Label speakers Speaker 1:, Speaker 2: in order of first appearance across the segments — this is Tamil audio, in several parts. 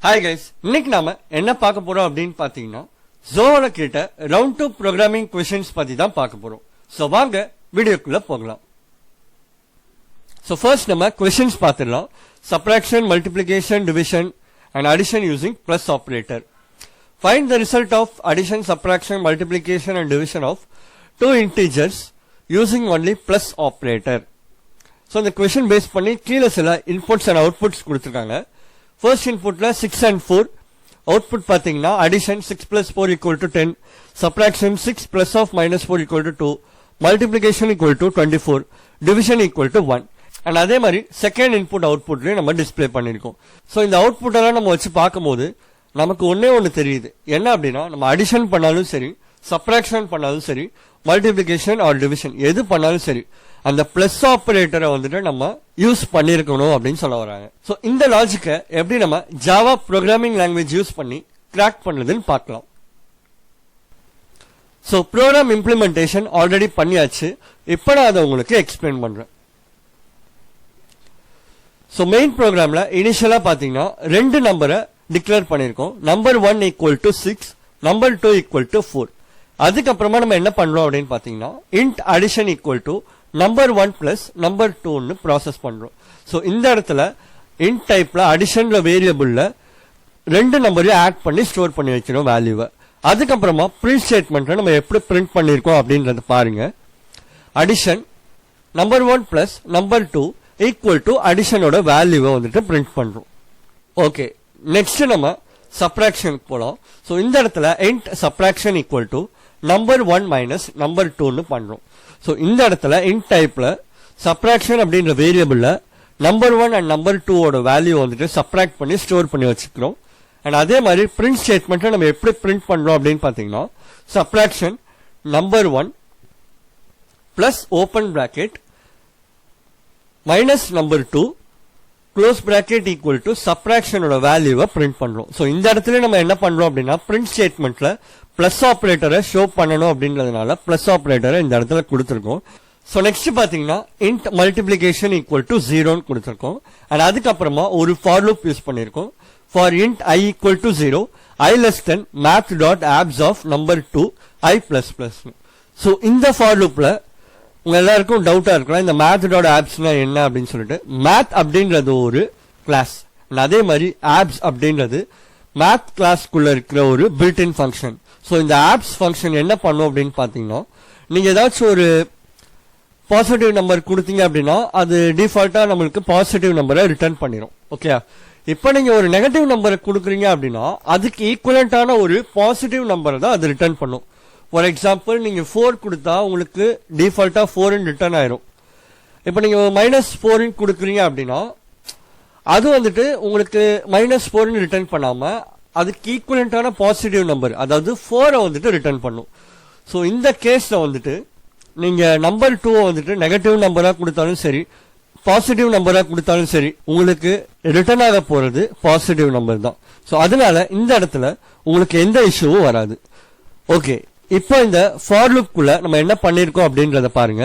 Speaker 1: Hi guys, இன்னைக்கு நாம என்ன பார்க்க போறோம் அப்படின்னு பாத்தீங்கன்னா ஜோவோல கேட்ட ரவுண்ட் 2 ப்ரோக்ராமிங் क्वेश्चंस பத்தி தான் பார்க்க போறோம். சோ வாங்க வீடியோக்குள்ள போகலாம். சோ ஃபர்ஸ்ட் நம்ம questions பார்த்திடலாம். Subtraction, multiplication, division and addition using plus operator. Find the result of addition, subtraction, multiplication and division of two integers using only plus operator. So இந்த question பேஸ் பண்ணி கீழ சில inputs and outputs கொடுத்திருக்காங்க. First input la 6 and 4, output pathina addition 6 plus 4 equal to 10, subtraction 6 plus of minus 4 equal to 2, multiplication equal to 24, division equal to 1. And அதே மாதிரி second input output ல நம்ம டிஸ்ப்ளே பண்ணிருக்கோம். சோ இந்த அவுட்புட் எல்லாம் நம்ம வச்சு பாக்கும்போது நமக்கு ஒண்ணே தெரியுது. என்ன அப்படினா நம்ம அடிஷன் பண்ணாலும் சரி, சப்ட்ராக்ஷன் பண்ணாலும் சரி, மல்டிப்ளிகேஷன் ஆர் டிவிஷன் எது பண்ணாலும் சரி, அந்த பிளஸ் ஆபரேட்டரை வந்துட்டு நம்ம யூஸ் பண்ணிருக்கணும் அப்படின்னு சொல்ல வராங்க. சோ இந்த லாஜிக்கை எப்படி நம்ம ஜாவா ப்ரோக்ராமிங் லாங்குவேஜ் யூஸ் பண்ணி கிராக் பண்ணதுன்னு பார்க்கலாம். சோ ப்ரோக்ராம் இம்ப்ளிமெண்டேஷன் ஆல்ரெடி பண்ணியாச்சு. இப்ப நான் அதை உங்களுக்கு எக்ஸ்பிளைன் பண்றேன். சோ மெயின் ப்ரோக்ராம்ல இனிஷியலா பாத்தீங்கன்னா ரெண்டு நம்பரை டிக்ளேர் பண்ணிருக்கோம். Number 1 equal to 6, number 2 equal to 4. அதுக்கப்புறமா நம்ம என்ன பண்றோம் அப்படின்னு பாத்தீங்கன்னா int addition equal to number 1 plus number 2 process பண்றோம். சோ இந்த இடத்துல இன்ட் டைப்ல அடிஷன்ல வேரியபிள்ல ரெண்டு நம்பரையும் ஆட் பண்ணி ஸ்டோர் பண்ணி வைக்கிறோம் வேல்யூவை. அதுக்கப்புறமா பிரிண்ட் ஸ்டேட்மெண்ட்ல நம்ம எப்படி பிரிண்ட் பண்ணிருக்கோம் அப்படின்றத பாருங்க. Addition number 1 plus number 2 equal to அடிஷனோட வேல்யூவை வந்துட்டு பிரிண்ட் பண்றோம். ஓகே, நெக்ஸ்ட் நம்ம சப்ட்ராக்ஷன் போலாம். சோ இந்த இடத்துல int subtraction equal to number 1 minus number 2 பண்றோம். சோ இந்த இடத்துல இன்ட் டைப்ல சப்ட்ராக்ஷன் அப்படின்ற வேரியபிள்ல நம்பர் 1 அண்ட் நம்பர் 2 ஓட வேல்யூ வந்துட்டு சப்ட்ராக்ட் பண்ணி ஸ்டோர் பண்ணி வச்சுக்கிறோம். அண்ட் அதே மாதிரி பிரிண்ட் ஸ்டேட்மெண்ட்ல நம்ம எப்படி பிரிண்ட் பண்றோம் அப்படின்னு பாத்தீங்கன்னா subtraction number 1 plus open bracket minus number 2 close bracket equal to சப்ட்ராக்ஷனோட வேல்யூவை பிரிண்ட் பண்றோம். சோ இந்த இடத்துல நம்ம என்ன பண்றோம் அப்படின்னா பிரிண்ட் ஸ்டேட்மெண்ட்ல பிளஸ் ஆபரேட்டரை ஷோ பண்ணணும் அப்படின்றதுனால பிளஸ் ஆபரேட்டரை இந்த இடத்துல கொடுத்திருக்கோம். சோ நெக்ஸ்ட் பாத்தீங்கன்னா இன்ட் மல்டிப்ளிகேஷன் ஈக்குவல் டு 0 கொடுத்திருக்கோம். அண்ட் அதுக்கப்புறமா ஒரு ஃபார் லூப் யூஸ் பண்ணிருக்கோம். For int i equal to 0, i less than math dot abs of number 2 i plus plus. So இந்த ஃபார் லூப்ல உங்க எல்லாருக்கும் டவுட்டா இருக்கலாம் இந்த மேத் டாட் ஆப்ஸ்னா என்ன அப்படின்னு சொல்லிட்டு. மேத் அப்படின்றது ஒரு கிளாஸ், அதே மாதிரி ஆப்ஸ் அப்படின்றது மேத் கிளாஸ்க்குள்ள இருக்கிற ஒரு பில்ட் இன் ஃபங்க்ஷன். சோ இந்த ஆப்ஸ் ஃபங்க்ஷன் என்ன பண்ணும் அப்படின்னு பாத்தீங்கன்னா நீங்க ஏதாச்சும் ஒரு பாசிட்டிவ் நம்பர் கொடுத்தீங்க அப்படின்னா அது டிஃபால்ட்டா நம்மளுக்கு பாசிட்டிவ் நம்பரை ரிட்டர்ன் பண்ணிடும். ஓகே, இப்ப நீங்க ஒரு நெகட்டிவ் நம்பரை கொடுக்குறீங்க அப்படின்னா அதுக்கு ஈக்குவலண்டான ஒரு பாசிட்டிவ் நம்பரை தான் அது ரிட்டர்ன் பண்ணும். ஃபார் எக்ஸாம்பிள் நீங்க 4 கொடுத்தா உங்களுக்கு டிஃபால்ட்டா 4 ரிட்டர்ன் ஆயிரும். இப்ப நீங்க -4 கொடுக்குறீங்க அப்படின்னா அது வந்துட்டு உங்களுக்கு -4 ரிட்டர்ன் பண்ணாம அதுக்கு ஈக்குவலண்டான பாசிட்டிவ் நம்பர் அதாவது 4 வந்துட்டு ரிட்டர்ன் பண்ணும். சோ இந்த கேஸ்ல வந்துட்டு நீங்க நம்பர் 2 வந்துட்டு நெகட்டிவ் நம்பரா கொடுத்தாலும் சரி, பாசிட்டிவ் நம்பரா கொடுத்தாலும் சரி, உங்களுக்கு ரிட்டர்ன் ஆக போறது பாசிட்டிவ் நம்பர் தான். சோ அதனால இந்த இடத்துல உங்களுக்கு எந்த இஷ்யூவும் வராது. ஓகே, இப்போ இந்த ஃபார் லூப்க்குள்ள நம்ம என்ன பண்ணிருக்கோம் அப்படின்றத பாருங்க.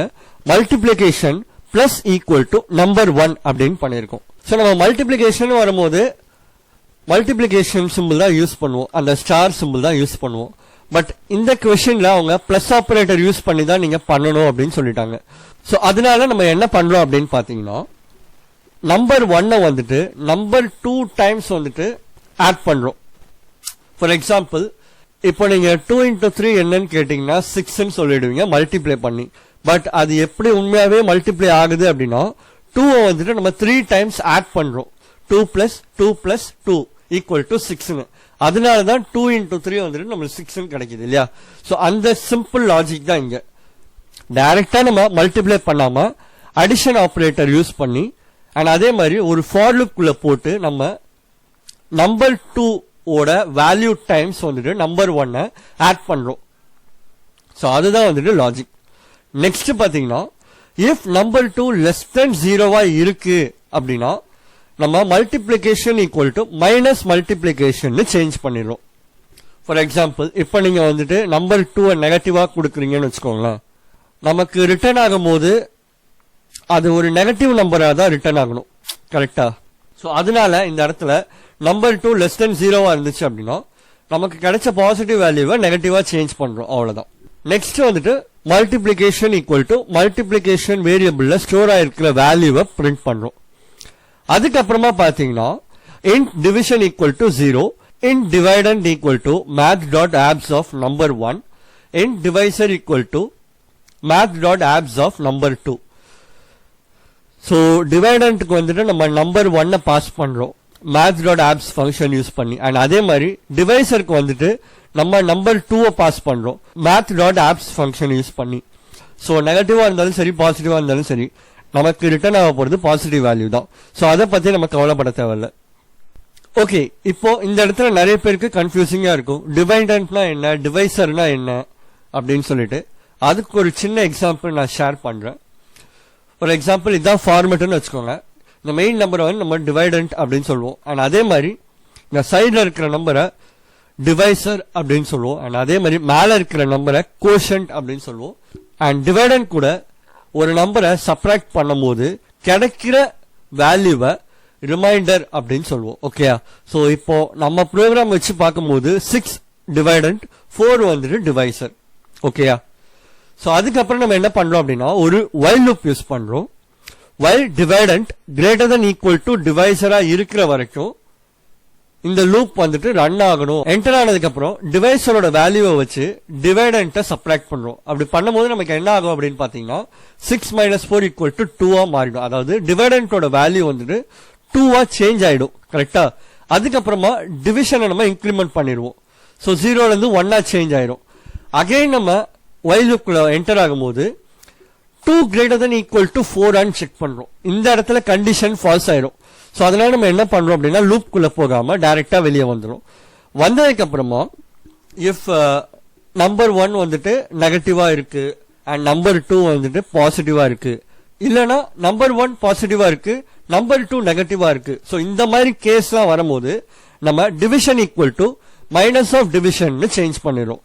Speaker 1: Multiplication plus equal to number 1 அப்படின்னு பண்ணிருக்கோம். சோ நம்ம மல்டிப்ளிகேஷன் வரும்போது மல்டிப்ளிகேஷன் சிம்பிள் தான் யூஸ் பண்ணுவோம், அந்த ஸ்டார் சிம்பிள் தான் யூஸ் பண்ணுவோம். பட் இந்த क्वेश्चनல அவங்க பிளஸ் ஆபரேட்டர் யூஸ் பண்ணி தான் நீங்க பண்ணணும் அப்படின்னு சொல்லிட்டாங்க. சோ அதனால நம்ம என்ன பண்றோம் அப்படின்னு பாத்தீங்கன்னா நம்பர் 1 வந்துட்டு நம்பர் 2 டைம்ஸ் வந்துட்டு ஆட் பண்றோம். ஃபார் எக்ஸாம்பிள் இப்போ நீங்க 2 into 3 என்னன்னு கேட்டீங்கன்னா 6 சொல்லிடுவீங்க மல்டிப்ளை பண்ணி. பட் அது எப்படி உண்மையாவே மல்டிப்ளை ஆகுது அப்படின்னா 2 வந்துட்டு நம்ம 3 டைம்ஸ் ஆட் பண்றோம். 2 plus 2 plus 2 equal to 6. அதனாலதான் 2 into 3 வந்துட்டு நம்மளுக்கு 6 கிடைக்குது இல்லையா. சோ அந்த சிம்பிள் லாஜிக் தான் இங்க. டைரக்டா நம்ம மல்டிப்ளை பண்ணாம அடிஷன் ஆபரேட்டர் யூஸ் பண்ணி அண்ட் அதே மாதிரி ஒரு ஃபார் லூப் குள்ள போட்டு நம்ம நம்பர் 2 ஓட வேல்யூ டைம்ஸ் வந்துட்டு நம்பர் 1 ஆட் பண்றோம். சோ அதுதான் வந்துட்டு லாஜிக். நெக்ஸ்ட் பாத்தீங்கன்னா இஃப் நம்பர் 2 லெஸ் தென் 0 இருக்கு அப்படின்னா நம்ம multiplication equal to minus multiplication change பண்ணிடுறோம். ஃபார் எக்ஸாம்பிள் இப்ப நீங்க வந்துட்டு நம்பர் 2 நெகட்டிவா கொடுக்குறீங்கன்னு வச்சுக்கோங்களேன், நமக்கு ரிட்டர்ன் ஆகும் போது அது ஒரு நெகட்டிவ் நம்பரா தான் ரிட்டர்ன் ஆகணும், கரெக்டா? சோ அதனால இந்த இடத்துல நம்பர் 2 less than 0 இருந்துச்சு அப்படின்னா நமக்கு கிடைச்ச பாசிட்டிவ் வேல்யூவை நெகட்டிவா சேஞ்ச் பண்றோம், அவ்வளவுதான். நெக்ஸ்ட் வந்துட்டு மல்டிப்ளிகேஷன் ஈக்குவல் டு மல்டிப்ளிகேஷன் வேரியபிள்ல ஸ்டோர் ஆயிருக்கிற வேல்யூவை பிரிண்ட் பண்றோம். அதுக்கப்புறமா பாத்தீங்கன்னா int division equal to 0, int dividend equal to math.abs of number 1, int divisor equal to math.abs of number 2. so dividend க்கு வந்துட்டு நம்ம number 1 பாஸ் பண்றோம் math.abs ஃபங்க்ஷன் யூஸ் பண்ணி, அண்ட் அதே மாதிரி divisor க்கு வந்துட்டு நம்ம number 2 பாஸ் பண்றோம் math.abs ஃபங்க்ஷன் யூஸ் பண்ணி. சோ நெகட்டிவா இருந்தாலும் சரி பாசிட்டிவா இருந்தாலும் சரி நமக்கு ரிட்டர்ன் ஆக போறது பாசிட்டிவ் வேல்யூ தான். சோ அதை பத்தி நம்ம கவலைப்பட தேவையில்லை. ஓகே, இப்போ இந்த இடத்துல நிறைய பேருக்கு கன்ஃபியூசிங்கா இருக்கும், டிவைடன்ட்னா என்ன, டிவைசர்னா என்ன அப்படின்னு சொல்லிட்டு. அதுக்கு ஒரு சின்ன எக்ஸாம்பிள் நான் ஷேர் பண்றேன். ஒரு எக்ஸாம்பிள் இதான் ஃபார்மேட்னு வச்சுக்கோங்க. இந்த மெயின் நம்பரை வந்து நம்ம டிவைடன்ட் அப்படின்னு சொல்லுவோம், அண்ட் அதே மாதிரி இந்த சைட்ல இருக்கிற நம்பரை டிவைசர் அப்படின்னு சொல்லுவோம், அண்ட் அதே மாதிரி மேல இருக்கிற நம்பரை கோஷன்ட் அப்படின்னு சொல்லுவோம். அண்ட் டிவைடன்ட் கூட ஒரு நம்பரை சப்ராக்ட் பண்ணும் போது கிடைக்கிற வேல்யூவை ரிமைண்டர் அப்படின்னு சொல்லுவோம். ஓகேயா? சோ இப்போ நம்ம ப்ரோக்ராம் வச்சு பார்க்கும்போது 6 டிவைடன்ட், 4 வந்துட்டு டிவைசர். ஓகேயா? சோ அதுக்கப்புறம் நம்ம என்ன பண்றோம் அப்படின்னா ஒரு while லூப் யூஸ் பண்றோம். while dividend greater than equal to டிவைசரா இருக்கிற வரைக்கும் இந்த லூப் வந்துட்டு ரன் ஆகணும். என்டர் ஆனதுக்கு அப்புறம் டிவைசரோட வேல்யூவை வச்சு டிவைடன்ட்டை சப்ராக்ட் பண்றோம். அப்படி பண்ணும்போது நமக்கு என்ன ஆகும் அப்படின்னு பாத்தீங்கன்னா 6 - 4 ஈக்குவல் டு 2 மாறிடும். அதாவது டிவைடன்ட்டோட வேல்யூ வந்துட்டு 2 சேஞ்ச் ஆயிடும். கரெக்டா? அதுக்கப்புறமா டிவிஷனை நம்ம இன்க்ரிமெண்ட் பண்ணிடுவோம். சோ 0ல இருந்து 1 சேஞ்ச் ஆயிடும். அகைன் நம்ம while லூப்ல என்டர் ஆகும்போது 2 greater than equal to 4 check பண்றோம். இந்த இடத்துல கண்டிஷன் ஃபால்ஸ் ஆயிடும். சோ அதனால நம்ம என்ன பண்றோம் அப்படின்னா லூப் குள்ள போகாம டைரக்டா வெளியே வந்துடும். வந்ததுக்கு அப்புறமா இஃப் நம்பர் 1 வந்துட்டு நெகட்டிவா இருக்கு அண்ட் நம்பர் 2 வந்துட்டு பாசிட்டிவா இருக்கு, இல்லனா நம்பர் 1 பாசிட்டிவா இருக்கு நம்பர் 2 நெகட்டிவா இருக்கு. சோ இந்த மாதிரி கேஸ்லாம் வரும்போது நம்ம division equal to minus of division change பண்ணிடுறோம்.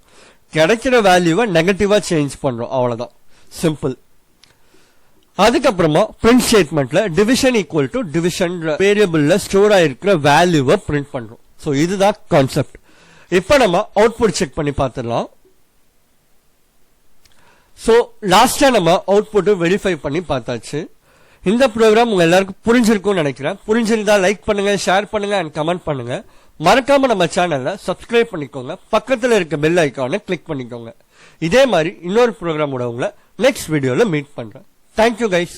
Speaker 1: கிடைக்கிற வேல்யூவை நெகட்டிவா சேஞ்ச் பண்றோம், அவ்வளவுதான். சிம்பிள். அதுக்கப்புறமா பிரிண்ட் ஸ்டேட்மெண்ட்ல டிவிஷன் ஈக்குவல் டு டிவிஷன் வேரியபிள்ல ஸ்டோர் ஆயிருக்கிற வேல்யூவை பிரிண்ட் பண்றோம். சோ இதுதான் கான்செப்ட். இப்ப நம்ம அவுட்புட் செக் பண்ணி பார்த்துடலாம். சோ லாஸ்டா நம்ம அவுட்புட் வெரிஃபை பண்ணி பார்த்தாச்சு. இந்த ப்ரோக்ராம் உங்க எல்லாருக்கும் புரிஞ்சிருக்கும்னு நினைக்கிறேன். புரிஞ்சிருந்தா லைக் பண்ணுங்க, ஷேர் பண்ணுங்க அண்ட் கமெண்ட் பண்ணுங்க. மறக்காம நம்ம சேனல்ல சப்ஸ்கிரைப் பண்ணிக்கோங்க. பக்கத்துல இருக்க பெல் ஐக்கானை கிளிக் பண்ணிக்கோங்க. இதே மாதிரி இன்னொரு ப்ரோக்ராமோட உங்களை நெக்ஸ்ட் வீடியோல மீட் பண்றேன். Thank you guys.